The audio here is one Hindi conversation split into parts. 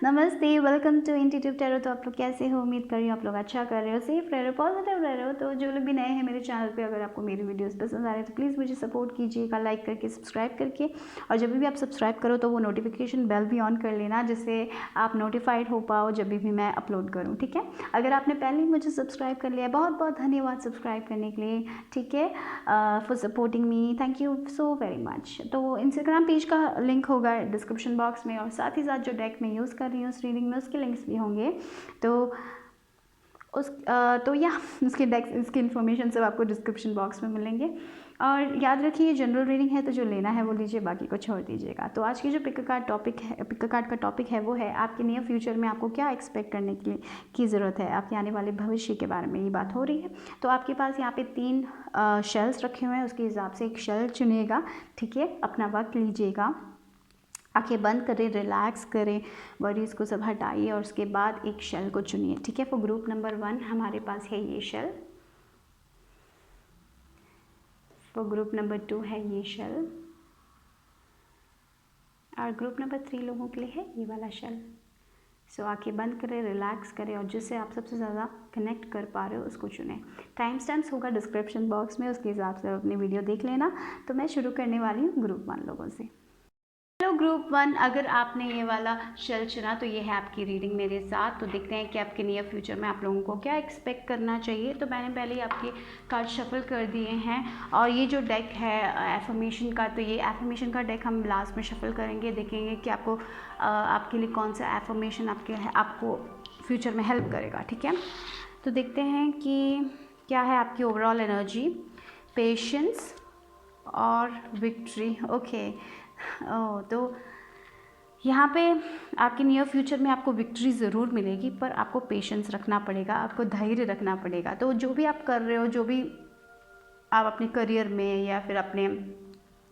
नमस्ते, वेलकम टू इंट्यूटिव टैरो। तो आप लोग कैसे हो? उम्मीद कर रही हूँ आप लोग अच्छा कर रहे हो, सेफ रह रहे हो, पॉजिटिव रह रहे हो। तो जो लोग भी नए हैं मेरे चैनल पे, अगर आपको मेरी वीडियोस पसंद आ रही है तो प्लीज़ मुझे सपोर्ट कीजिएगा लाइक करके, सब्सक्राइब करके। और जब भी आप सब्सक्राइब करो तो वो नोटिफिकेशन बेल भी ऑन कर लेना, जिससे आप नोटिफाइड हो पाओ जब भी मैं अपलोड करूँ, ठीक है। अगर आपने पहले ही मुझे सब्सक्राइब कर लिया, बहुत बहुत धन्यवाद सब्सक्राइब करने के लिए, ठीक है, for supporting me, thank you so very much. तो इंस्टाग्राम पेज का लिंक होगा डिस्क्रिप्शन बॉक्स में, और साथ ही साथ जो डेक में यूज़ कर रही हूँ उस रीडिंग में उसके लिंक्स भी होंगे। तो तो या उसके डेक, इसकी इन्फॉर्मेशन सब आपको डिस्क्रिप्शन बॉक्स में मिलेंगे। और याद रखिए जनरल रीडिंग है तो जो लेना है वो लीजिए, बाकी को छोड़ दीजिएगा। तो आज की जो पिक कार्ड का टॉपिक है वो है आपके नियर फ्यूचर में आपको क्या एक्सपेक्ट करने की ज़रूरत है, आपके आने वाले भविष्य के बारे में ये बात हो रही है। तो आपके पास यहाँ पे 3 शेल्स रखे हुए हैं, उसके हिसाब से एक शेल चुनिएगा, ठीक है। अपना वक्त लीजिएगा, आंखें बंद करें, रिलैक्स करें, वरीज को सब हटाइए और उसके बाद एक शेल को चुनिए, ठीक है। फॉर ग्रुप नंबर 1 हमारे पास है ये शेल, फॉर ग्रुप नंबर 2 है ये शेल, और ग्रुप नंबर 3 लोगों के लिए है ये वाला शेल। सो आंखें बंद करें, रिलैक्स करें और जिससे आप सबसे ज़्यादा कनेक्ट कर पा रहे हो उसको चुनें। टाइम स्टैम्प्स होगा डिस्क्रिप्शन बॉक्स में, उसके हिसाब से अपनी वीडियो देख लेना। तो मैं शुरू करने वाली हूँ ग्रुप 1 लोगों से। हेलो ग्रुप 1, अगर आपने ये वाला शेल चुना तो ये है आपकी रीडिंग मेरे साथ। तो देखते हैं कि आपके नियर फ्यूचर में आप लोगों को क्या एक्सपेक्ट करना चाहिए। तो मैंने पहले ही आपके कार्ड शफल कर दिए हैं, और ये जो डेक है एफर्मेशन का, तो ये एफर्मेशन का डेक हम लास्ट में शफल करेंगे, देखेंगे कि आपको आपके लिए कौन सा एफर्मेशन आपको फ्यूचर में हेल्प करेगा, ठीक है। तो देखते हैं कि क्या है आपकी ओवरऑल एनर्जी, पेशेंस और विक्ट्री। ओके, तो यहाँ पे आपके नियर फ्यूचर में आपको विक्ट्री ज़रूर मिलेगी, पर आपको पेशेंस रखना पड़ेगा, आपको धैर्य रखना पड़ेगा। तो जो भी आप कर रहे हो, जो भी आप अपने करियर में या फिर अपने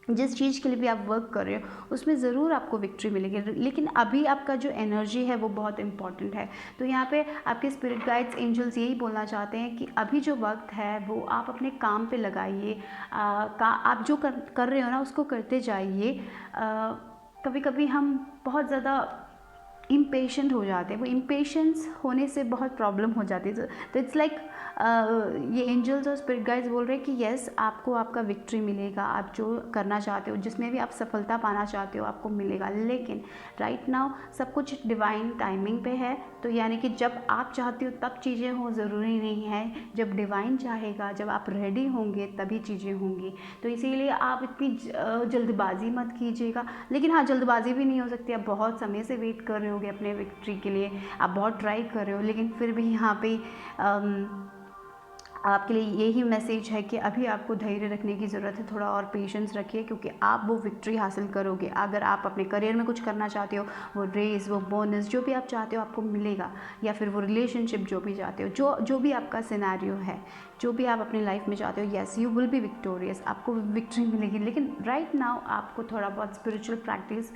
जिस चीज़ के लिए भी आप वर्क कर रहे हो उसमें ज़रूर आपको विक्ट्री मिलेगी, लेकिन अभी आपका जो एनर्जी है वो बहुत इंपॉर्टेंट है। तो यहाँ पे आपके स्पिरिट गाइड्स, एंजल्स यही बोलना चाहते हैं कि अभी जो वक्त है वो आप अपने काम पे लगाइए, आप जो कर रहे हो ना उसको करते जाइए। कभी कभी हम बहुत ज़्यादा इम्पेशेंट हो जाते हैं, वो इम्पेशेंस होने से बहुत प्रॉब्लम हो जाती है। तो इट्स लाइक ये एंजल्स और स्पिरिट गाइड्स बोल रहे हैं कि येस, आपको आपका विक्ट्री मिलेगा, आप जो करना चाहते हो, जिसमें भी आप सफलता पाना चाहते हो आपको मिलेगा। लेकिन राइट नाउ सब कुछ डिवाइन टाइमिंग पे है। तो यानी कि जब आप चाहते हो तब चीज़ें हों, ज़रूरी नहीं है। जब डिवाइन चाहेगा, जब आप रेडी होंगे तभी चीज़ें होंगी। तो इसीलिए आप इतनी जल्दबाजी मत कीजिएगा। लेकिन हाँ, जल्दबाजी भी नहीं हो सकती। आप बहुत समय से वेट कर रहे होगे अपने विक्ट्री के लिए, आप बहुत ट्राई कर रहे हो, लेकिन फिर भी यहाँ पे आपके लिए यही मैसेज है कि अभी आपको धैर्य रखने की ज़रूरत है, थोड़ा और पेशेंस रखिए, क्योंकि आप वो विक्ट्री हासिल करोगे। अगर आप अपने करियर में कुछ करना चाहते हो, वो रेस, वो बोनस, जो भी आप चाहते हो आपको मिलेगा, या फिर वो रिलेशनशिप जो भी चाहते हो, जो भी आपका सिनेरियो है, जो भी आप अपनी लाइफ में चाहते हो, yes you will be victorious, आपको विक्ट्री मिलेगी। लेकिन राइट नाउ आपको थोड़ा बहुत स्पिरिचुअल प्रैक्टिस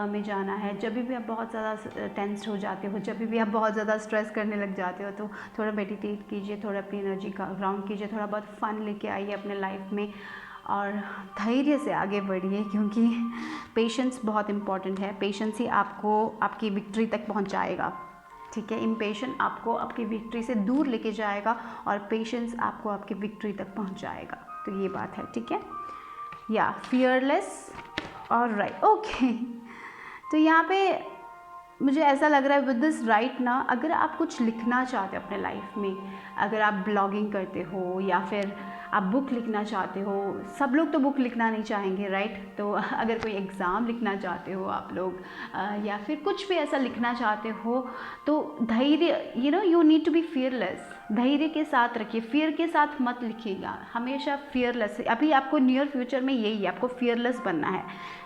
में जाना है। जब भी आप बहुत ज़्यादा टेंस्ड हो जाते हो, जब भी आप बहुत ज़्यादा स्ट्रेस करने लग जाते हो, तो थोड़ा मेडिटेट कीजिए, थोड़ा अपनी एनर्जी का ग्राउंड कीजिए, थोड़ा बहुत फन लेके आइए अपने लाइफ में, और धैर्य से आगे बढ़िए, क्योंकि पेशेंस बहुत इंपॉर्टेंट है। पेशेंस ही आपको आपकी विक्ट्री तक पहुंचाएगा, ठीक है। इम्पेशेंट आपको आपकी विक्ट्री से दूर लेके जाएगा, और पेशेंस आपको आपकी विक्ट्री तक पहुंचाएगा। तो ये बात है, ठीक है। या फियरलेस और राइट, ओके। तो यहाँ पे मुझे ऐसा लग रहा है विद दिस राइट ना, अगर आप कुछ लिखना चाहते हो अपने लाइफ में, अगर आप ब्लॉगिंग करते हो या फिर आप बुक लिखना चाहते हो, सब लोग तो बुक लिखना नहीं चाहेंगे, राइट। तो अगर कोई एग्ज़ाम लिखना चाहते हो आप लोग, या फिर कुछ भी ऐसा लिखना चाहते हो, तो धैर्य, you need to be fearless, धैर्य के साथ रखिए, फियर के साथ मत लिखिएगा, हमेशा फियरलेस। अभी आपको नियर फ्यूचर में यही है, आपको फियरलेस बनना है।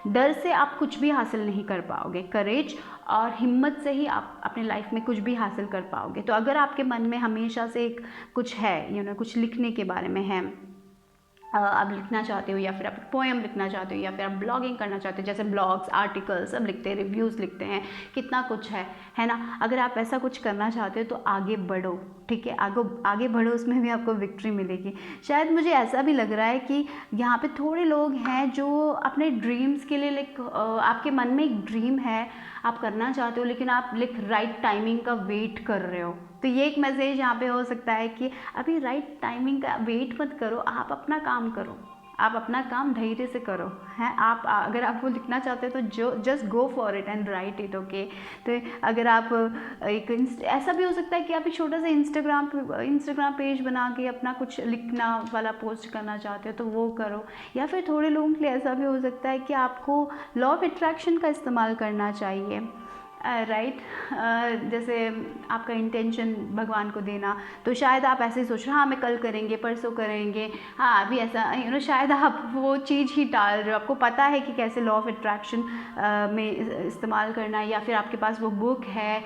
डर से आप कुछ भी हासिल नहीं कर पाओगे, करेज और हिम्मत से ही आप अपने लाइफ में कुछ भी हासिल कर पाओगे। तो अगर आपके मन में हमेशा से एक कुछ है, कुछ लिखने के बारे में है, आप लिखना चाहते हो, या फिर आप पोएम लिखना चाहते हो, या फिर आप ब्लॉगिंग करना चाहते हो, जैसे ब्लॉग्स, आर्टिकल्स सब लिखते हैं, रिव्यूज़ लिखते हैं, कितना कुछ है ना। अगर आप ऐसा कुछ करना चाहते हो तो आगे बढ़ो, ठीक है, आगे बढ़ो, उसमें भी आपको विक्ट्री मिलेगी। शायद मुझे ऐसा भी लग रहा है कि यहाँ पे थोड़े लोग हैं जो अपने ड्रीम्स के लिए आपके मन में एक ड्रीम है, आप करना चाहते हो, लेकिन आप राइट टाइमिंग का वेट कर रहे हो। तो ये एक मैसेज यहाँ पे हो सकता है कि अभी राइट टाइमिंग का वेट मत करो, आप अपना काम करो, आप अपना काम धैर्य से करो, हैं। आप अगर आप वो लिखना चाहते हो तो जो just go for it and right it, okay. तो अगर आप ऐसा भी हो सकता है कि आप एक छोटा सा इंस्टाग्राम पेज बना के अपना कुछ लिखना वाला पोस्ट करना चाहते हो तो वो करो। या फिर थोड़े लोगों के लिए ऐसा भी हो सकता है कि आपको लॉ ऑफ अट्रैक्शन का इस्तेमाल करना चाहिए, राइट। जैसे आपका इंटेंशन भगवान को देना, तो शायद आप ऐसे ही सोच रहे हो, हाँ मैं कल करेंगे, परसों करेंगे, हाँ अभी ऐसा शायद आप वो चीज़ ही टाल रहे हो। आपको पता है कि कैसे लॉ ऑफ अट्रैक्शन में इस्तेमाल करना है, या फिर आपके पास वो बुक है,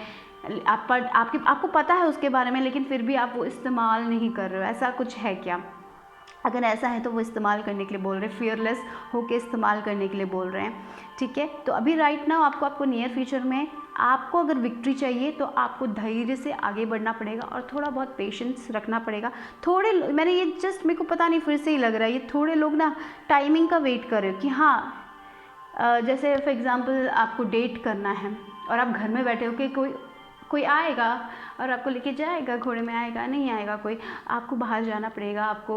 आपको पता है उसके बारे में, लेकिन फिर भी आप वो इस्तेमाल नहीं कर रहे हो। ऐसा कुछ है क्या? अगर ऐसा है तो वो इस्तेमाल करने के लिए बोल रहे हैं, फियरलेस होकर इस्तेमाल करने के लिए बोल रहे हैं, ठीक है। तो अभी राइट नाउ आपको नियर फ्यूचर में आपको अगर विक्ट्री चाहिए तो आपको धैर्य से आगे बढ़ना पड़ेगा और थोड़ा बहुत पेशेंस रखना पड़ेगा। मेरे ये जस्ट मेरे को पता नहीं, फिर से ही लग रहा है, ये थोड़े लोग ना टाइमिंग का वेट कर रहे हो कि हाँ जैसे फॉर एग्ज़ाम्पल आपको डेट करना है और आप घर में बैठे हो कि कोई आएगा और आपको लेके जाएगा, घोड़े में आएगा, नहीं आएगा कोई, आपको बाहर जाना पड़ेगा, आपको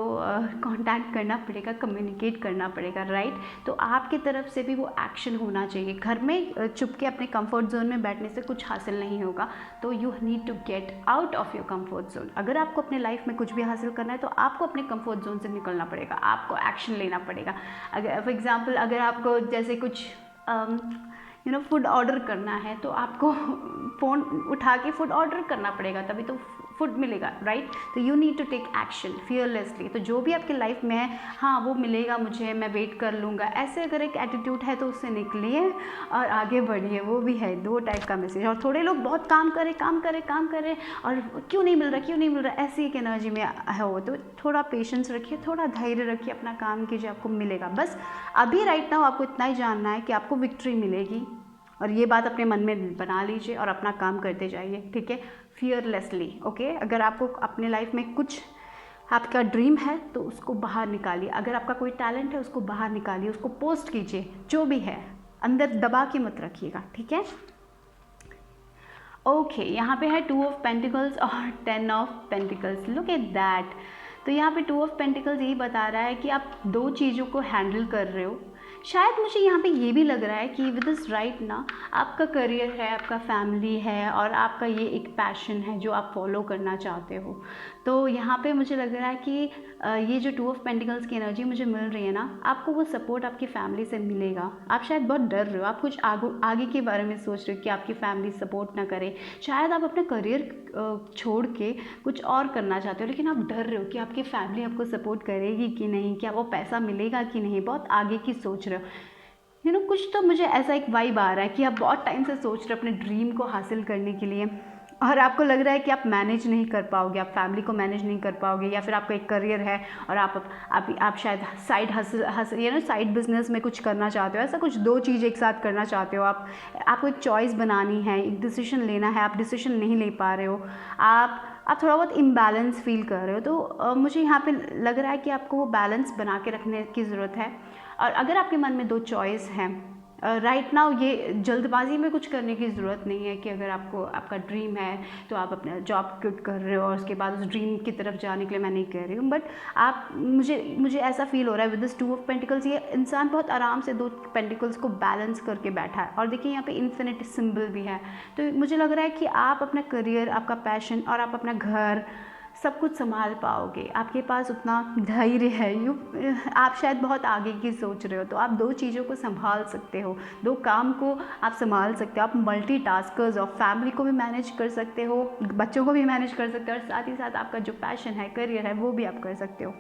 कांटेक्ट करना पड़ेगा, कम्युनिकेट करना पड़ेगा, राइट। तो आपकी तरफ से भी वो एक्शन होना चाहिए। घर में चुप के अपने कंफर्ट जोन में बैठने से कुछ हासिल नहीं होगा, तो you need to get out of your comfort zone. अगर आपको अपने लाइफ में कुछ भी हासिल करना है तो आपको अपने कंफर्ट जोन से निकलना पड़ेगा, आपको एक्शन लेना पड़ेगा। अगर फॉर एग्ज़ाम्पल अगर आपको जैसे कुछ फूड ऑर्डर करना है तो आपको फ़ोन उठा के फूड ऑर्डर करना पड़ेगा, तभी तो फूड मिलेगा, राइट। तो you need to take action fearlessly. तो जो भी आपकी लाइफ में है, हाँ वो मिलेगा मुझे, मैं वेट कर लूँगा, ऐसे अगर एक एटीट्यूड है तो उससे निकलिए और आगे बढ़िए। वो भी है 2 टाइप का मैसेज। और थोड़े लोग बहुत काम करें और क्यों नहीं मिल रहा, ऐसी एक एनर्जी में हो तो थोड़ा पेशेंस रखिए, थोड़ा धैर्य रखिए, अपना काम कीजिए, आपको मिलेगा। बस अभी राइट नाउ आपको इतना ही जानना है कि आपको विक्ट्री मिलेगी, और ये बात अपने मन में बना लीजिए और अपना काम करते जाइए, ठीक है, फियरलेसली, ओके। अगर आपको अपने लाइफ में कुछ आपका ड्रीम है तो उसको बाहर निकालिए। अगर आपका कोई टैलेंट है उसको बाहर निकालिए, उसको पोस्ट कीजिए, जो भी है अंदर दबा के मत रखिएगा, ठीक है। ओके, यहाँ पे है 2 ऑफ पेंटिकल्स और 10 of pentacles. Look at that. तो यहाँ पे 2 ऑफ पेंटिकल्स यही बता रहा है कि आप 2 चीज़ों को हैंडल कर रहे हो। शायद मुझे यहाँ पे ये भी लग रहा है कि विद दिस राइट ना, आपका करियर है, आपका फैमिली है, और आपका ये एक पैशन है जो आप फॉलो करना चाहते हो। तो यहाँ पे मुझे लग रहा है कि ये जो 2 ऑफ पेंटिकल्स की एनर्जी मुझे मिल रही है ना, आपको वो सपोर्ट आपकी फैमिली से मिलेगा। आप शायद बहुत डर रहे हो, आप कुछ आगे के बारे में सोच रहे हो कि आपकी फैमिली सपोर्ट ना करे। शायद आप अपना करियर छोड़ के कुछ और करना चाहते हो, लेकिन आप डर रहे हो कि आपकी फैमिली आपको सपोर्ट करेगी कि नहीं, क्या वो पैसा मिलेगा कि नहीं, बहुत आगे की सोच रहे हो। कुछ तो मुझे ऐसा एक वाइब आ रहा है कि आप बहुत टाइम से सोच रहे हो अपने ड्रीम को हासिल करने के लिए, और आपको लग रहा है कि आप मैनेज नहीं कर पाओगे, आप फैमिली को मैनेज नहीं कर पाओगे, या फिर आपका एक करियर है और आप शायद साइड बिजनेस में कुछ करना चाहते हो। ऐसा कुछ 2 चीज़ एक साथ करना चाहते हो। आपको एक चॉइस बनानी है, एक डिसीजन लेना है, आप डिसीजन नहीं ले पा रहे हो, आप थोड़ा बहुत इम्बैलेंस फील कर रहे हो। तो मुझे यहाँ पे लग रहा है कि आपको वो बैलेंस बना के रखने की ज़रूरत है। और अगर आपके मन में 2 चॉइस हैं राइट नाउ, ये जल्दबाजी में कुछ करने की ज़रूरत नहीं है कि अगर आपका ड्रीम है तो आप अपना जॉब क्विट कर रहे हो और उसके बाद उस ड्रीम की तरफ जाने के लिए मैं नहीं कह रही हूँ, बट मुझे ऐसा फील हो रहा है विद दिस 2 ऑफ पेंटिकल्स, ये इंसान बहुत आराम से 2 पेंटिकल्स को बैलेंस करके बैठा है। और देखिए यहाँ पे इन्फिनिट सिंबल भी है। तो मुझे लग रहा है कि आप अपना करियर, आपका पैशन और आप अपना घर सब कुछ संभाल पाओगे। आपके पास उतना धैर्य है, आप शायद बहुत आगे की सोच रहे हो, तो आप 2 चीज़ों को संभाल सकते हो, 2 काम को आप संभाल सकते हो। आप मल्टीटास्कर्स हो, फैमिली को भी मैनेज कर सकते हो, बच्चों को भी मैनेज कर सकते हो, और साथ ही साथ आपका जो पैशन है, करियर है, वो भी आप कर सकते हो।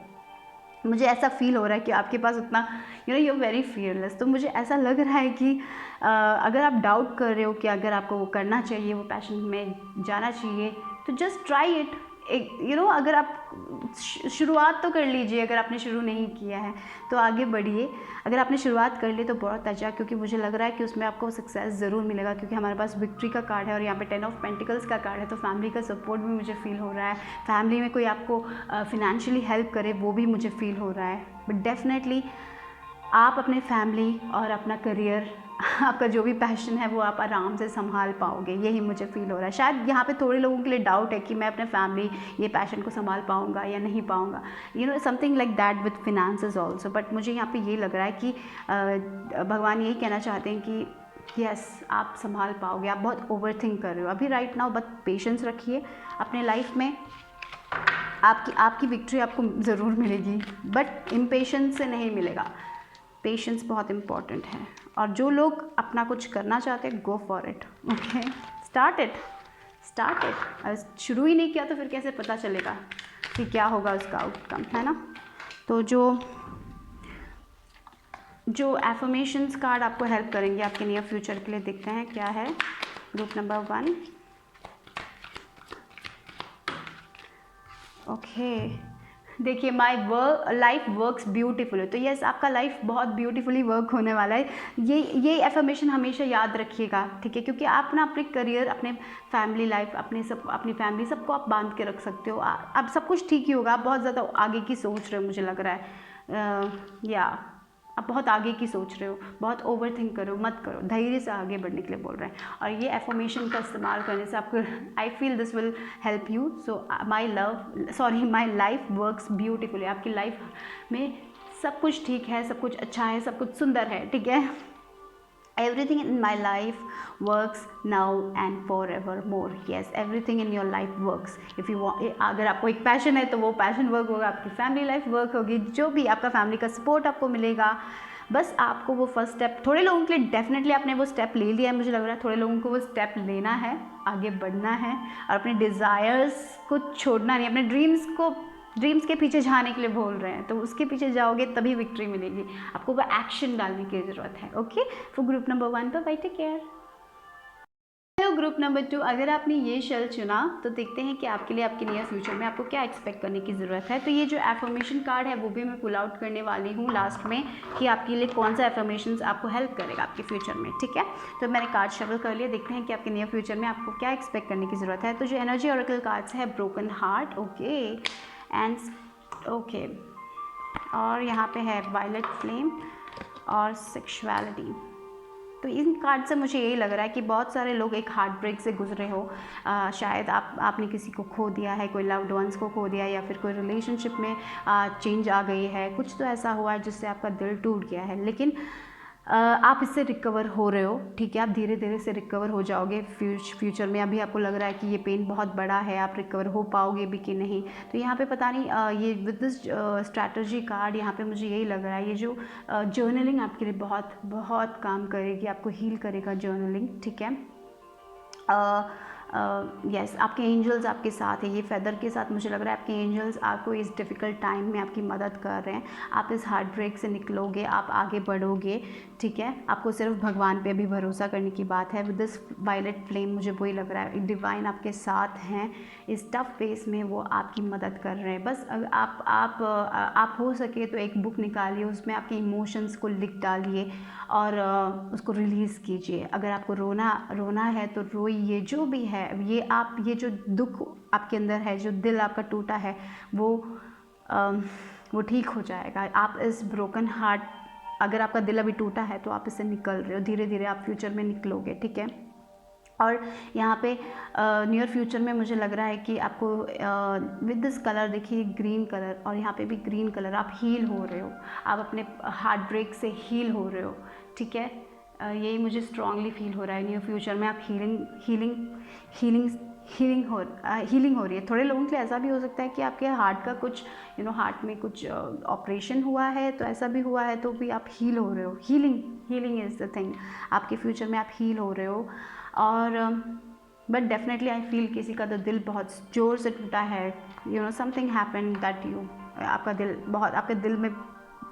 मुझे ऐसा फील हो रहा है कि आपके पास उतना यू आर वेरी फियरलेस। तो मुझे ऐसा लग रहा है कि अगर आप डाउट कर रहे हो कि अगर आपको वो करना चाहिए, वो पैशन में जाना चाहिए, तो जस्ट ट्राई इट। एक अगर आप शुरुआत तो कर लीजिए, अगर आपने शुरू नहीं किया है तो आगे बढ़िए। अगर आपने शुरुआत कर ली तो बहुत अच्छा, क्योंकि मुझे लग रहा है कि उसमें आपको सक्सेस ज़रूर मिलेगा, क्योंकि हमारे पास विक्ट्री का कार्ड है और यहाँ पे 10 ऑफ पेंटिकल्स का कार्ड है। तो फैमिली का सपोर्ट भी मुझे फील हो रहा है, फैमिली में कोई आपको फिनेंशियली हेल्प करे वो भी मुझे फील हो रहा है। बट डेफिनेटली आप अपने फैमिली और अपना करियर, आपका जो भी पैशन है वो आप आराम से संभाल पाओगे, यही मुझे फील हो रहा है। शायद यहाँ पे थोड़े लोगों के लिए डाउट है कि मैं अपने फैमिली ये पैशन को संभाल पाऊँगा या नहीं पाऊँगा, something like that with finances also. But मुझे यहाँ पे ये लग रहा है कि भगवान यही कहना चाहते हैं कि यस आप संभाल पाओगे। आप बहुत ओवर थिंक कर रहे हो अभी राइट नाउ, बट पेशेंस रखिए अपने लाइफ में। आपकी विक्ट्री आपको ज़रूर मिलेगी, बट इम्पेशेंस से नहीं मिलेगा। पेशेंस बहुत इम्पॉर्टेंट है, और जो लोग अपना कुछ करना चाहते हैं go for it. Okay, start it. अगर शुरू ही नहीं किया तो फिर कैसे पता चलेगा कि क्या होगा उसका आउटकम, है ना। तो जो एफर्मेशंस कार्ड आपको हेल्प करेंगे आपके नियर फ्यूचर के लिए, देखते हैं क्या है। ग्रुप नंबर 1, ओके, देखिए माई लाइफ वर्क्स ब्यूटीफुली। तो यस आपका लाइफ बहुत ब्यूटीफुली वर्क होने वाला है। ये एफर्मेशन हमेशा याद रखिएगा, ठीक है, क्योंकि आप ना अपने करियर, अपने फैमिली लाइफ, अपनी फैमिली सबको आप बांध के रख सकते हो। अब सब कुछ ठीक ही होगा। आप बहुत ज़्यादा आगे की सोच रहे हो, मुझे लग रहा है या आप बहुत आगे की सोच रहे हो, बहुत ओवर थिंक करो मत करो, धैर्य से आगे बढ़ने के लिए बोल रहे हैं। और ये एफर्मेशन का इस्तेमाल करने से आपको, I feel this will help you. So my life works beautifully. आपकी लाइफ में सब कुछ ठीक है, सब कुछ अच्छा है, सब कुछ सुंदर है, ठीक है। Everything in my life works now and forevermore. Yes, everything in your life works. If you want, अगर आपको एक पैशन है तो वो पैशन वर्क होगा, आपकी फैमिली लाइफ वर्क होगी, जो भी आपका फैमिली का सपोर्ट आपको मिलेगा। बस आपको वो फर्स्ट स्टेप, थोड़े लोगों के लिए डेफिनेटली आपने वो स्टेप ले लिया है, मुझे लग रहा है थोड़े लोगों को वो स्टेप लेना है, आगे बढ़ना है और अपने डिज़ायर्स को छोड़ना नहीं, अपने ड्रीम्स के पीछे जाने के लिए बोल रहे हैं। तो उसके पीछे जाओगे तभी विक्ट्री मिलेगी, आपको वो एक्शन डालने की ज़रूरत है। ओके, फॉर ग्रुप नंबर 1 पर bye, take care. Hello group number 2, अगर आपने ये शेल चुना तो देखते हैं कि आपके लिए आपके नियर फ्यूचर में आपको क्या एक्सपेक्ट करने की ज़रूरत है। तो ये जो एफर्मेशन कार्ड है वो भी मैं पुल आउट करने वाली हूँ लास्ट में, कि आपके लिए कौन सा एफर्मेशन आपको हेल्प करेगा आपके फ्यूचर में, ठीक है। तो मैंने कार्ड शफल कर लिया, देखते हैं कि आपके नियर फ्यूचर में आपको क्या एक्सपेक्ट करने की ज़रूरत है। तो जो एनर्जी ऑरेकल कार्ड्स है, broken heart, okay and okay, और यहाँ पे है वायलेट फ्लेम और सेक्सुअलिटी। तो इन कार्ड से मुझे यही लग रहा है कि बहुत सारे लोग एक हार्ट ब्रेक से गुजरे हो। शायद आपने किसी को खो दिया है, कोई लव्ड वंस को खो दिया, या फिर कोई रिलेशनशिप में चेंज आ गई है, कुछ तो ऐसा हुआ है जिससे आपका दिल टूट गया है। लेकिन आप इससे रिकवर हो रहे हो, ठीक है, आप धीरे धीरे से रिकवर हो जाओगे फ्यूचर में। अभी आपको लग रहा है कि ये पेन बहुत बड़ा है, आप रिकवर हो पाओगे भी कि नहीं। तो यहाँ पे पता नहीं, ये विद दिस स्ट्रैटेजी कार्ड यहाँ पे मुझे यही लग रहा है, ये जो जर्नलिंग आपके लिए बहुत बहुत काम करेगी, आपको हील करेगा जर्नलिंग, ठीक है। यस, आपके एंजल्स आपके साथ है, ये फेदर के साथ मुझे लग रहा है आपके एंजल्स आपको इस डिफ़िकल्ट टाइम में आपकी मदद कर रहे हैं। आप इस हार्ट ब्रेक से निकलोगे, आप आगे बढ़ोगे, ठीक है। आपको सिर्फ भगवान पे भी भरोसा करने की बात है। विद दिस वायलेट फ्लेम मुझे वही लग रहा है, डिवाइन आपके साथ हैं इस टफ फेस में, वो आपकी मदद कर रहे हैं। बस आप हो सके तो एक बुक निकालिए, उसमें आपके इमोशंस को लिख डालिए और उसको रिलीज़ कीजिए। अगर आपको रोना है तो रोइए, जो भी है, ये जो दुख आपके अंदर है, जो दिल आपका टूटा है, वो ठीक हो जाएगा। आप इस ब्रोकन हार्ट, अगर आपका दिल अभी टूटा है तो आप इससे निकल रहे हो, धीरे धीरे आप फ्यूचर में निकलोगे, ठीक है। और यहाँ पे नियर फ्यूचर में मुझे लग रहा है कि आपको विद दिस कलर, देखिए ग्रीन कलर, और यहाँ पे भी ग्रीन कलर, आप हील हो रहे हो, आप अपने हार्ट ब्रेक से हील हो रहे हो, ठीक है। यही मुझे स्ट्रांगली फील हो रहा है, नियर फ्यूचर में आप हीलिंग हो रही है। थोड़े लोगों के लिए ऐसा भी हो सकता है कि आपके हार्ट का कुछ हार्ट में कुछ ऑपरेशन हुआ है, तो ऐसा भी हुआ है, तो भी आप हील हो रहे हो। हीलिंग इज़ द थिंग, आपके फ्यूचर में आप हील हो रहे हो। और बट डेफिनेटली आई फील किसी का तो दिल बहुत ज़ोर से टूटा है, समथिंग हैपन दैट आपका दिल में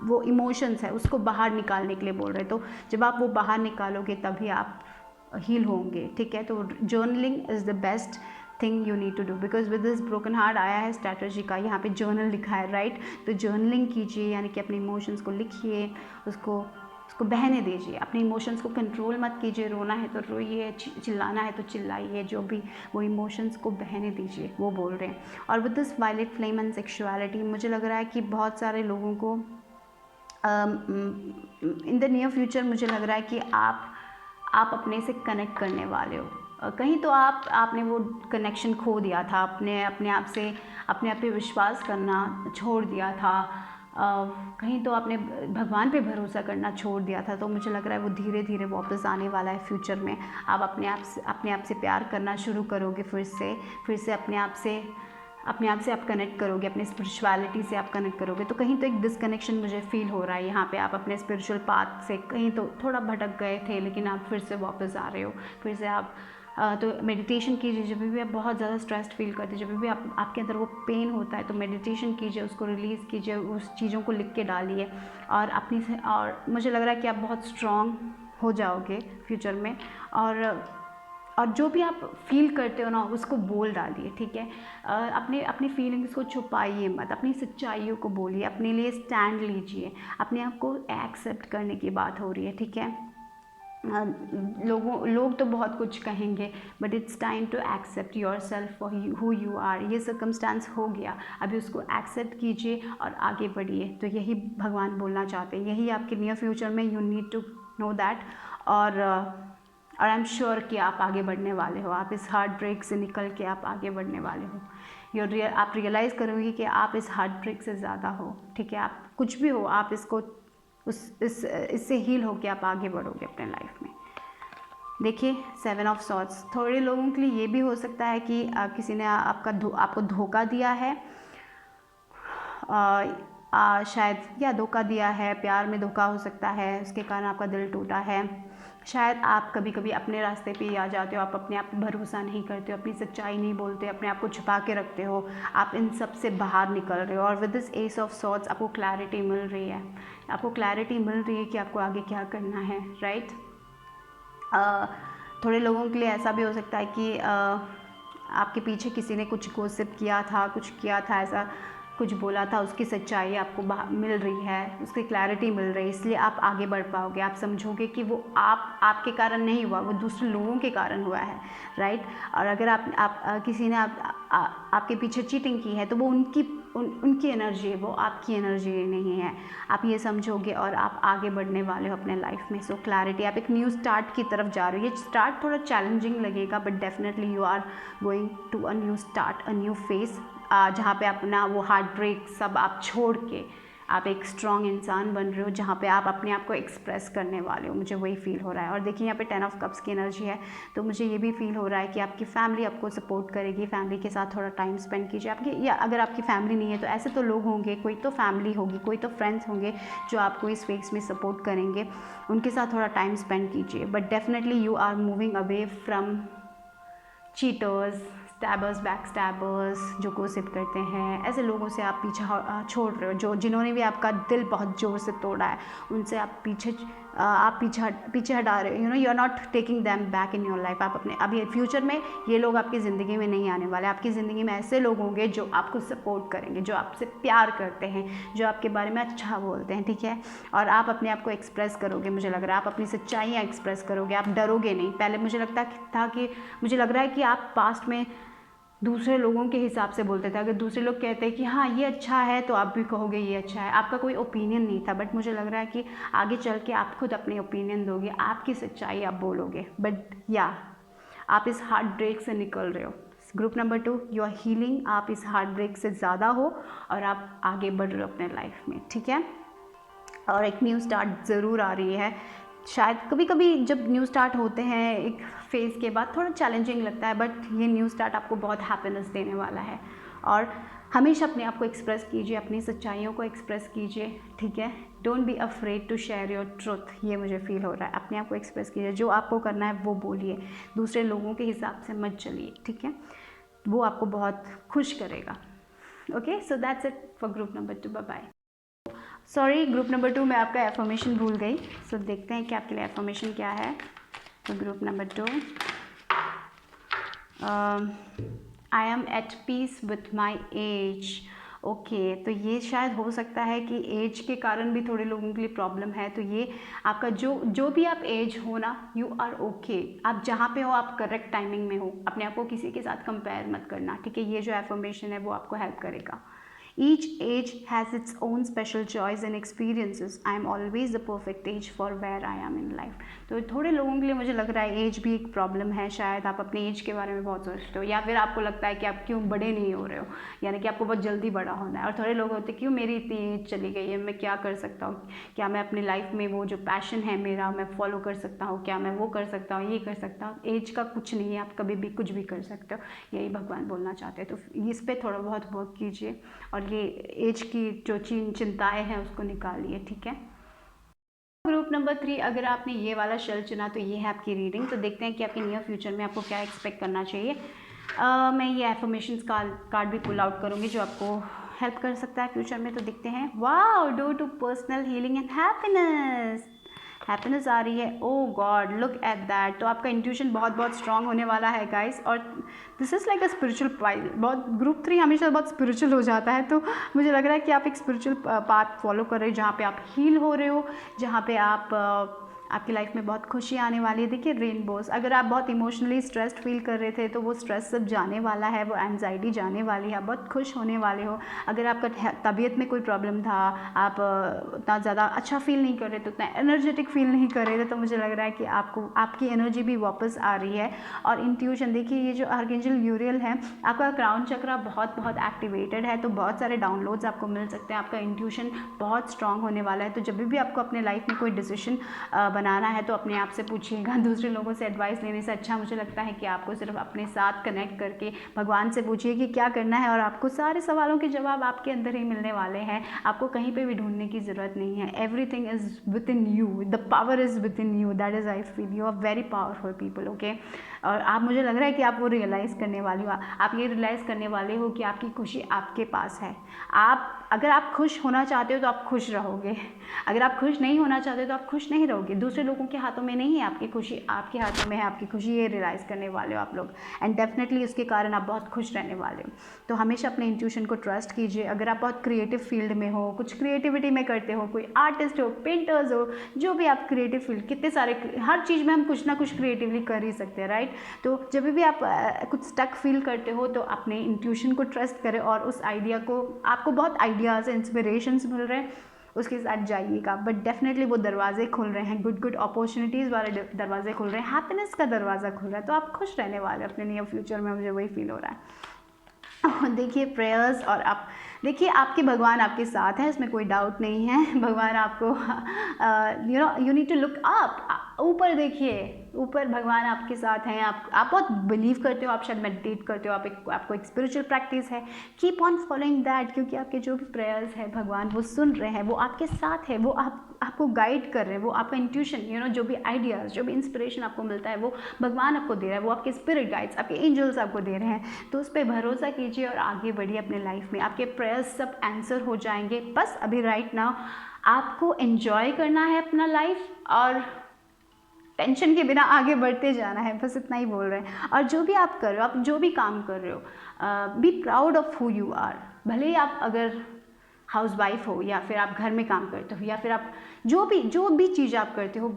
वो इमोशंस है, उसको बाहर निकालने के लिए बोल रहे। तो जब आप वो बाहर निकालोगे तभी आप हील होंगे, ठीक है। तो journaling is the best thing you need to do, because with this broken heart आया है स्ट्रैटेजी का, यहाँ पे जर्नल लिखा है, राइट। तो जर्नलिंग कीजिए, यानी कि अपने इमोशंस को लिखिए, उसको बहने दीजिए, अपने इमोशंस को कंट्रोल मत कीजिए, रोना है तो रोइए, चिल्लाना है तो चिल्लाइए, जो भी वो इमोशंस को बहने दीजिए, वो बोल रहे हैं। और with this violet flame and sexuality, मुझे लग रहा है कि बहुत सारे लोगों को इन द नियर फ्यूचर मुझे लग रहा है कि आप अपने से कनेक्ट करने वाले हो। कहीं तो आपने वो कनेक्शन खो दिया था, अपने आप पे विश्वास करना छोड़ दिया था, कहीं तो आपने भगवान पे भरोसा करना छोड़ दिया था। तो मुझे लग रहा है वो धीरे धीरे वापस आने वाला है फ्यूचर में। आप अपने आप से प्यार करना शुरू करोगे, फिर से अपने आप से आप कनेक्ट करोगे, अपने स्पिरिचुअलिटी से आप कनेक्ट करोगे। तो कहीं तो एक डिसकनेक्शन मुझे फील हो रहा है यहाँ पे, आप अपने स्पिरिचुअल पाथ से कहीं तो थोड़ा भटक गए थे, लेकिन आप फिर से वापस आ रहे हो, फिर से आप तो मेडिटेशन कीजिए। जब भी आप बहुत ज़्यादा स्ट्रेस्ड फील करते हैं, जब भी आपके अंदर वो पेन होता है, तो मेडिटेशन कीजिए, उसको रिलीज़ कीजिए, उस चीज़ों को लिख के डालिए, और मुझे लग रहा है कि आप बहुत स्ट्रॉन्ग हो जाओगे फ्यूचर में। और जो भी आप फील करते हो ना, उसको बोल डालिए, ठीक है। अपनी फीलिंग्स को छुपाइए मत, अपनी सच्चाइयों को बोलिए, अपने लिए स्टैंड लीजिए, अपने आप को एक्सेप्ट करने की बात हो रही है, ठीक है। लोग तो बहुत कुछ कहेंगे, but it's time to accept yourself for who you are. ये सर्कमस्टांस हो गया, अभी उसको एक्सेप्ट कीजिए और आगे बढ़िए। तो यही भगवान बोलना चाहते हैं, यही आपके नियर फ्यूचर में you need to know that. और आई एम श्योर कि आप आगे बढ़ने वाले हो, आप इस हार्ट ब्रेक से निकल के आप आगे बढ़ने वाले हो। आप रियलाइज़ करोगे कि आप इस हार्ट ब्रेक से ज़्यादा हो, ठीक है। आप कुछ भी हो, आप इसको इससे हील होके आप आगे बढ़ोगे अपने लाइफ में। देखिए 7 ऑफ सॉर्ड्स, थोड़े लोगों के लिए ये भी हो सकता है कि किसी ने आपको धोखा दिया है, शायद, या धोखा दिया है, प्यार में धोखा हो सकता है, उसके कारण आपका दिल टूटा है। शायद आप कभी कभी अपने रास्ते पे ही आ जाते हो, आप अपने आप पे भरोसा नहीं करते हो, अपनी सच्चाई नहीं बोलते, अपने आप को छुपा के रखते हो, आप इन सब से बाहर निकल रहे हो। और with this S of swords आपको क्लैरिटी मिल रही है, आपको क्लैरिटी मिल रही है कि आपको आगे क्या करना है, राइट। थोड़े लोगों के लिए ऐसा भी हो सकता है कि आपके पीछे किसी ने कुछ गॉसिप किया था, ऐसा कुछ बोला था, उसकी सच्चाई आपको मिल रही है, उसकी क्लैरिटी मिल रही है, इसलिए आप आगे बढ़ पाओगे। आप समझोगे कि वो आपके कारण नहीं हुआ, वो दूसरे लोगों के कारण हुआ है, राइट। और अगर किसी ने आपके पीछे चीटिंग की है, तो वो उनकी एनर्जी है, वो आपकी एनर्जी नहीं है। आप ये समझोगे और आप आगे बढ़ने वाले हो अपने लाइफ में। सो क्लैरिटी, आप एक न्यू स्टार्ट की तरफ जा रहे हो। ये स्टार्ट थोड़ा चैलेंजिंग लगेगा, but definitely you are going to a new start, a new face, जहाँ पे अपना वो हार्ट ब्रेक सब आप छोड़ के आप एक स्ट्रॉन्ग इंसान बन रहे हो, जहाँ पे आप अपने आप को एक्सप्रेस करने वाले हो। मुझे वही फील हो रहा है। और देखिए यहाँ पे 10 ऑफ कप्स की एनर्जी है, तो मुझे ये भी फील हो रहा है कि आपकी फैमिली आपको सपोर्ट करेगी। फैमिली के साथ थोड़ा टाइम स्पेंड कीजिए। या अगर आपकी फैमिली नहीं है तो ऐसे तो लोग होंगे, कोई तो फैमिली होगी, कोई तो फ्रेंड्स होंगे जो आपको इस फेज में सपोर्ट करेंगे, उनके साथ थोड़ा टाइम स्पेंड कीजिए। But definitely you are moving away from cheaters, stabbers, back stabbers, जो गॉसिप करते हैं, ऐसे लोगों से आप पीछा छोड़ रहे हो। जिन्होंने भी आपका दिल बहुत ज़ोर से तोड़ा है, उनसे आप पीछे हटा रहे हो। You are not taking them back in your life. आप अपने अभी फ्यूचर में ये लोग आपकी ज़िंदगी में नहीं आने वाले। आपकी ज़िंदगी में ऐसे लोग होंगे जो आपको सपोर्ट करेंगे, जो आपसे प्यार करते हैं, जो आपके बारे में अच्छा बोलते हैं, ठीक है। और आप अपने आप को एक्सप्रेस करोगे, मुझे लग रहा है आप अपनी सच्चाइयाँ एक्सप्रेस करोगे, आप डरोगे नहीं। पहले मुझे मुझे लग रहा है कि आप पास्ट में दूसरे लोगों के हिसाब से बोलते थे। अगर दूसरे लोग कहते हैं कि हाँ ये अच्छा है, तो आप भी कहोगे ये अच्छा है। आपका कोई ओपिनियन नहीं था, बट मुझे लग रहा है कि आगे चल के आप खुद अपने ओपिनियन दोगे, आपकी सच्चाई आप बोलोगे। बट आप इस हार्ट ब्रेक से निकल रहे हो। Group number 2, you are healing. आप इस हार्ट ब्रेक से ज़्यादा हो और आप आगे बढ़ रहे हो अपने लाइफ में, ठीक है। और एक न्यू स्टार्ट ज़रूर आ रही है। शायद कभी कभी जब न्यू स्टार्ट होते हैं एक फेज़ के बाद थोड़ा चैलेंजिंग लगता है, बट ये न्यू स्टार्ट आपको बहुत हैप्पीनेस देने वाला है। और हमेशा अपने आप को एक्सप्रेस कीजिए, अपनी सच्चाइयों को एक्सप्रेस कीजिए, ठीक है। Don't be afraid to share your truth, ये मुझे फील हो रहा है। अपने आप को एक्सप्रेस कीजिए, जो आपको करना है वो बोलिए, दूसरे लोगों के हिसाब से मत चलिए, ठीक है। वो आपको बहुत खुश करेगा। Okay, so that's it for group number 2। Bye bye. Sorry, group number 2 में आपका एफर्मेशन भूल गई। सो देखते हैं कि आपके लिए एफर्मेशन क्या है। तो group number 2, I am at peace with my age. Okay, तो ये शायद हो सकता है कि एज के कारण भी थोड़े लोगों के लिए प्रॉब्लम है। तो ये आपका जो भी आप एज हो ना, यू आर ओके। आप जहाँ पे हो आप करेक्ट टाइमिंग में हो। अपने आप को किसी के साथ कंपेयर मत करना, ठीक है। ये जो एफर्मेशन है वो आपको हेल्प करेगा। Each age has its own special joys and experiences. I am always the perfect age for where I am in life. तो थोड़े लोगों के लिए मुझे लग रहा है एज भी एक प्रॉब्लम है। शायद आप अपने एज के बारे में बहुत सोचते हो, या फिर आपको लगता है कि आप क्यों बड़े नहीं हो रहे हो, यानी कि आपको बहुत जल्दी बड़ा होना है। और थोड़े लोग होते हैं क्यों मेरी इतनी एज चली गई है, मैं क्या कर सकता हूँ, क्या मैं अपनी लाइफ में वो जो पैशन है मेरा मैं फॉलो कर सकता हूँ, क्या मैं वो कर सकता हूँ, ये कर सकता हूँ। एज का कुछ नहीं है, आप कभी भी कुछ भी कर सकते हो, यही भगवान बोलना चाहते हैं। तो इस पर थोड़ा बहुत वर्क कीजिए और ये एज की जो चिंताएं हैं उसको निकालिए, ठीक है। ग्रुप नंबर 3, अगर आपने ये वाला शेल चुना तो ये है आपकी रीडिंग। तो देखते हैं कि आपके नियर फ्यूचर में आपको क्या एक्सपेक्ट करना चाहिए। मैं ये एफर्मेशंस कार्ड भी पुल आउट करूँगी जो आपको हेल्प कर सकता है फ्यूचर में। तो देखते हैं। Wow, due to personal healing and happiness. Happiness आ रही है। Oh god, look at that. तो आपका इंट्यूशन बहुत बहुत स्ट्रांग होने वाला है गाइस। और this is like a spiritual pile. बहुत ग्रुप 3 हमेशा बहुत स्पिरिचुअल हो जाता है। तो मुझे लग रहा है कि आप एक स्पिरिचुअल पाथ फॉलो कर रहे हो, जहाँ पे आप हील हो रहे हो, जहाँ पे आपकी लाइफ में बहुत खुशी आने वाली है। देखिए रेनबोज, अगर आप बहुत इमोशनली स्ट्रेस्ड फील कर रहे थे तो वो स्ट्रेस सब जाने वाला है, वो एंजाइटी जाने वाली है, आप बहुत खुश होने वाले हो। अगर आपका तबीयत में कोई प्रॉब्लम था, आप उतना ज़्यादा अच्छा फील नहीं कर रहे थे, उतना एनर्जेटिक फील नहीं कर रहे थे, तो मुझे लग रहा है कि आपको आपकी एनर्जी भी वापस आ रही है। और इंट्यूशन देखिए, ये जो आर्कएंजल यूरियल है, आपका क्राउन चक्रा बहुत बहुत एक्टिवेटेड है, तो बहुत सारे डाउनलोड्स आपको मिल सकते हैं। आपका इंट्यूशन बहुत स्ट्रांग होने वाला है। तो जब भी आपको अपने लाइफ में कोई डिसीजन बनाना है तो अपने आप से पूछिएगा। दूसरे लोगों से एडवाइस लेने से अच्छा मुझे लगता है कि आपको सिर्फ अपने साथ कनेक्ट करके भगवान से पूछिए कि क्या करना है, और आपको सारे सवालों के जवाब आपके अंदर ही मिलने वाले हैं। आपको कहीं पे भी ढूंढने की ज़रूरत नहीं है। Everything is within you, the power is within you, that is I feel. You are very powerful people, okay. और आप, मुझे लग रहा है कि आप वो रियलाइज़ करने वाली हो। आप ये रियलाइज़ करने वाले हो कि आपकी खुशी आपके पास है। अगर आप खुश होना चाहते हो तो आप खुश रहोगे। अगर आप खुश नहीं होना चाहते तो आप खुश नहीं रहोगे। दूसरे लोगों के हाथों में नहीं है आपकी खुशी, आपके हाथों में है आपकी खुशी। ये रियलाइज़ करने वाले हो आप लोग, एंड डेफिनेटली उसके कारण आप बहुत खुश रहने वाले हो। तो हमेशा अपने इंट्यूशन को ट्रस्ट कीजिए। अगर आप बहुत क्रिएटिव फील्ड में हो, कुछ क्रिएटिविटी में करते हो, कोई आर्टिस्ट हो, पेंटर्स हो, जो भी आप क्रिएटिव फील्ड, कितने सारे, हर चीज़ में हम कुछ ना कुछ क्रिएटिवली कर ही सकते हैं, राइट। तो जब भी आप कुछ स्टक फील करते हो तो अपने इंट्यूशन को ट्रस्ट करें, और उस आइडिया को, आपको बहुत आइडियाज़ इंस्पिरेशंस मिल रहे हैं, उसके साथ जाइएगा। बट डेफिनेटली वो दरवाजे खुल रहे हैं, गुड अपॉर्चुनिटीज़ वाले दरवाजे खुल रहे हैं, हैप्पीनेस का दरवाज़ा खुल रहा है। तो आप खुश रहने वाले अपने नियर फ्यूचर में, मुझे वही फील हो रहा है। देखिए प्रेयर्स, और आप देखिए आपके भगवान आपके साथ हैं, इसमें कोई डाउट नहीं है। भगवान आपको you need to look up, ऊपर देखिए, ऊपर भगवान आपके साथ हैं। आप बहुत बिलीव करते हो, आप शायद मेडिटेट करते हो, आपको एक स्पिरिचुअल प्रैक्टिस है। कीप ऑन फॉलोइंग दैट, क्योंकि आपके जो भी प्रेयर्स हैं भगवान वो सुन रहे हैं, वो आपके साथ है, वो आपको गाइड कर रहे हैं। वो आपका इंट्यूशन, जो भी आइडियाज़, जो भी इंस्पिरेशन आपको मिलता है वो भगवान आपको दे रहा है, वो आपके स्पिरिट गाइड्स, आपके एंजल्स आपको दे रहे हैं। तो उस पर भरोसा कीजिए और आगे बढ़िए अपने लाइफ में। आपके प्रेयर्स सब आंसर हो जाएंगे। बस अभी राइट नाउ आपको एंजॉय करना है अपना लाइफ, और टेंशन के बिना आगे बढ़ते जाना है, बस इतना ही बोल रहे हैं। और जो भी आप कर रहे हो, आप जो भी काम कर रहे हो, be proud of who you are. भले ही आप अगर हाउस वाइफ हो, या फिर आप घर में काम करते हो, या फिर आप जो भी चीज़ आप करते हो,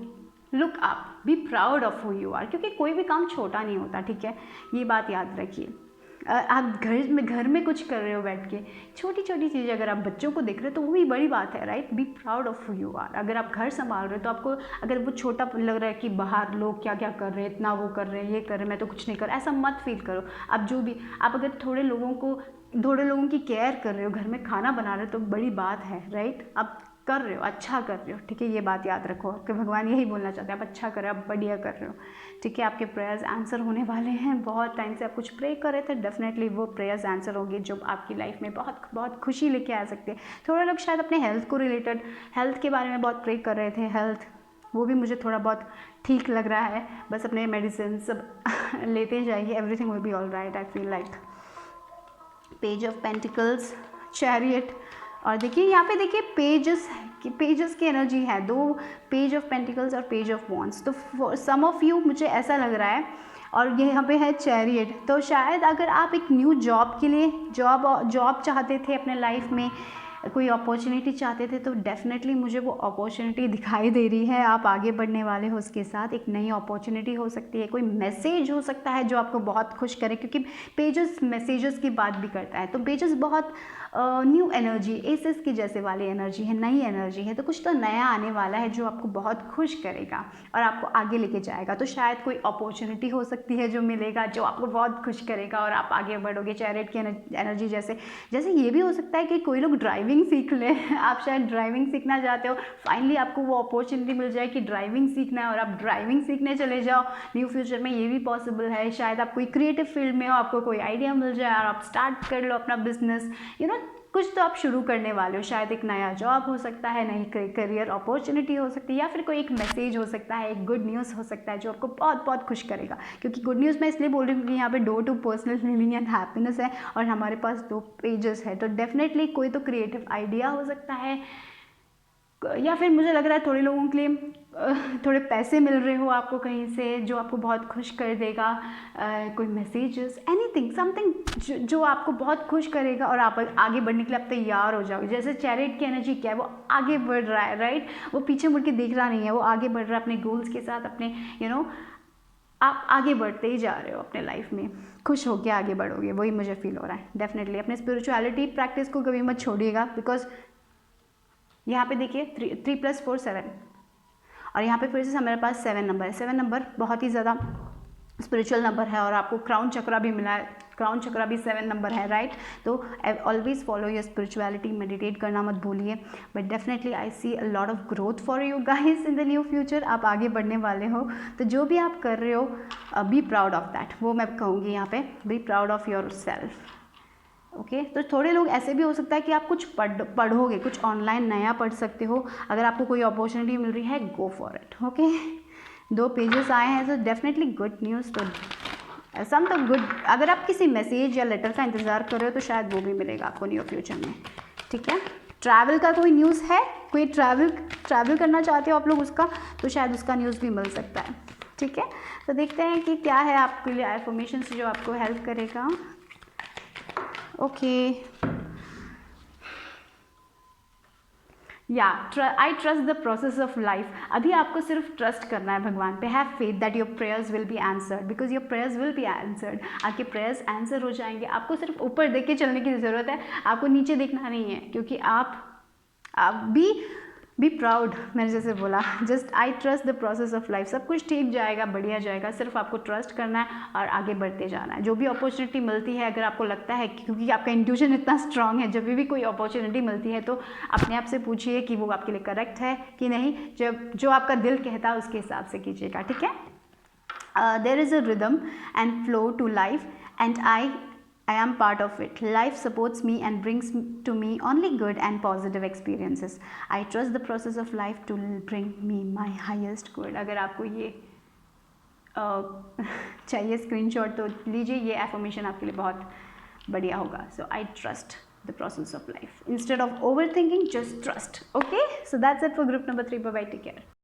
look up, be proud of who you are. क्योंकि कोई भी काम छोटा नहीं होता, ठीक है, ये बात याद रखिए। आप घर में कुछ कर रहे हो बैठ के, छोटी छोटी चीज़ें अगर आप बच्चों को देख रहे हो तो वो भी बड़ी बात है, right. Be proud of who you are. अगर आप घर संभाल रहे हो तो आपको अगर वो छोटा लग रहा है कि बाहर लोग क्या क्या कर रहे हैं, इतना वो कर रहे हैं, ये कर रहे हैं, मैं तो कुछ नहीं कर, ऐसा मत फील करो। आप जो भी, आप अगर थोड़े लोगों की केयर कर रहे हो, घर में खाना बना रहे हो, तो बड़ी बात है, राइट। आप कर रहे हो, अच्छा कर रहे हो, ठीक है, ये बात याद रखो। आपके भगवान यही बोलना चाहते हैं, आप अच्छा कर रहे हो, आप बढ़िया कर रहे हो, ठीक है। आपके प्रेयर्स आंसर होने वाले हैं। बहुत टाइम से आप कुछ प्रे कर रहे थे, डेफिनेटली वो प्रेयर्स आंसर होंगे, जो आपकी लाइफ में बहुत बहुत खुशी लेके आ सकते हैं। थोड़े लोग शायद अपने हेल्थ को रिलेटेड, हेल्थ के बारे में बहुत प्रे कर रहे थे, हेल्थ, वो भी मुझे थोड़ा बहुत ठीक लग रहा है। बस अपने मेडिसिन सब लेते जाइए, everything will be all right, I feel like. Page of pentacles, chariot, और देखिए यहाँ पे देखिए पेजेस की एनर्जी है, 2 पेज ऑफ पेंटिकल्स और पेज ऑफ वॉन्ड्स। तो सम ऑफ यू, मुझे ऐसा लग रहा है और ये यहाँ पे है चैरियट। तो शायद अगर आप एक न्यू जॉब के लिए जॉब चाहते थे अपने लाइफ में, कोई अपॉर्चुनिटी चाहते थे, तो डेफिनेटली मुझे वो अपॉर्चुनिटी दिखाई दे रही है। आप आगे बढ़ने वाले हो उसके साथ। एक नई अपॉर्चुनिटी हो सकती है, कोई मैसेज हो सकता है जो आपको बहुत खुश करे, क्योंकि पेजेस मैसेजेस की बात भी करता है। तो पेजेस बहुत न्यू एनर्जी, एसेस की जैसे वाली एनर्जी है, नई एनर्जी है। तो कुछ तो नया आने वाला है जो आपको बहुत खुश करेगा और आपको आगे लेके जाएगा। तो शायद कोई अपॉर्चुनिटी हो सकती है जो मिलेगा, जो आपको बहुत खुश करेगा और आप आगे बढ़ोगे। चैरियट की एनर्जी जैसे ये भी हो सकता है कि कोई लोग ड्राइविंग सीख ले। आप शायद ड्राइविंग सीखना चाहते हो, फाइनली आपको वो अपॉर्चुनिटी मिल जाए कि ड्राइविंग सीखना है और आप ड्राइविंग सीखने चले जाओ न्यू फ्यूचर में। ये भी पॉसिबल है। शायद आप कोई क्रिएटिव फील्ड में हो, आपको कोई आइडिया मिल जाए और आप स्टार्ट कर लो अपना बिजनेस। कुछ तो आप शुरू करने वाले हो। शायद एक नया जॉब हो सकता है, नई करियर अपॉर्चुनिटी हो सकती है, या फिर कोई एक मैसेज हो सकता है, एक गुड न्यूज़ हो सकता है जो आपको बहुत बहुत खुश करेगा। क्योंकि गुड न्यूज़ मैं इसलिए बोल रही हूँ क्योंकि यहाँ पे door to personal healing and happiness है और हमारे पास 2 पेजेस है। तो डेफिनेटली कोई तो क्रिएटिव आइडिया हो सकता है, या फिर मुझे लग रहा है थोड़े लोगों के लिए थोड़े पैसे मिल रहे हो आपको कहीं से जो आपको बहुत खुश कर देगा। कोई मैसेजेस, एनीथिंग, समथिंग जो आपको बहुत खुश करेगा और आप आगे बढ़ने के लिए आप तैयार हो जाओगे। जैसे चैरियट की एनर्जी क्या है, वो आगे बढ़ रहा है, राइट। वो पीछे मुड़ के देख रहा नहीं है, वो आगे बढ़ रहा है अपने गोल्स के साथ, अपने आप आगे बढ़ते ही जा रहे हो अपने लाइफ में, खुश होकर आगे बढ़ोगे। वही मुझे फील हो रहा है। डेफिनेटली अपने स्पिरिचुअलिटी प्रैक्टिस को कभी मत छोड़िएगा, बिकॉज यहाँ पे देखिए 3 + 4 7 और यहाँ पे फिर से हमारे पास 7 नंबर है। 7 नंबर बहुत ही ज़्यादा स्पिरिचुअल नंबर है और आपको क्राउन चक्रा भी मिला है। क्राउन चक्रा भी 7 नंबर है, राइट। तो always follow your spirituality, meditate करना मत भूलिए। But definitely I see a lot of growth for you guys in the new future. आप आगे बढ़ने वाले हो, तो जो भी आप कर रहे हो बी प्राउड ऑफ दैट। वो मैं कहूँगी यहाँ पे, B proud of your self. Okay तो थोड़े लोग ऐसे भी हो सकता है कि आप कुछ पढ़ोगे, कुछ ऑनलाइन नया पढ़ सकते हो। अगर आपको कोई अपॉर्चुनिटी मिल रही है, go for it. Okay 2 pages आए हैं, तो डेफिनेटली गुड न्यूज़। तो सम तो गुड। अगर आप किसी मैसेज या लेटर का इंतज़ार कर रहे हो तो शायद वो भी मिलेगा आपको न्यू फ्यूचर में। ठीक है, ट्रैवल का कोई न्यूज़ है, कोई ट्रैवल करना चाहते हो आप लोग उसका, तो शायद उसका न्यूज़ भी मिल सकता है। ठीक है, तो देखते हैं कि क्या है आपके लिए एफर्मेशन जो आपको हेल्प करेगा। Okay I trust the process of life. अभी आपको सिर्फ ट्रस्ट करना है भगवान पे। Have faith that your prayers will be answered, because your prayers will be answered. आपके प्रेयर्स आंसर हो जाएंगे। आपको सिर्फ ऊपर देख के चलने की ज़रूरत है, आपको नीचे देखना नहीं है, क्योंकि आप बी प्राउड। मैंने जैसे बोला, just I trust the process of life. सब कुछ ठीक जाएगा, बढ़िया जाएगा। सिर्फ आपको ट्रस्ट करना है और आगे बढ़ते जाना है। जो भी अपॉर्चुनिटी मिलती है, अगर आपको लगता है, क्योंकि आपका इंट्यूशन इतना स्ट्रांग है, जब भी कोई अपॉर्चुनिटी मिलती है तो अपने आप से पूछिए कि वो आपके लिए करेक्ट है कि नहीं। जो आपका दिल कहता है उसके हिसाब से कीजिएगा। ठीक है, there is a rhythm and flow to life and I am part of it. Life supports me and brings to me only good and positive experiences. I trust the process of life to bring me my highest good. अगर आपको ये चाहिए स्क्रीनशॉट तो लीजिए, ये एफर्मेशन आपके लिए बहुत बढ़िया होगा। So I trust the process of life. Instead of overthinking, just trust. Okay? So that's it for group number 3. Bye-bye. Take care.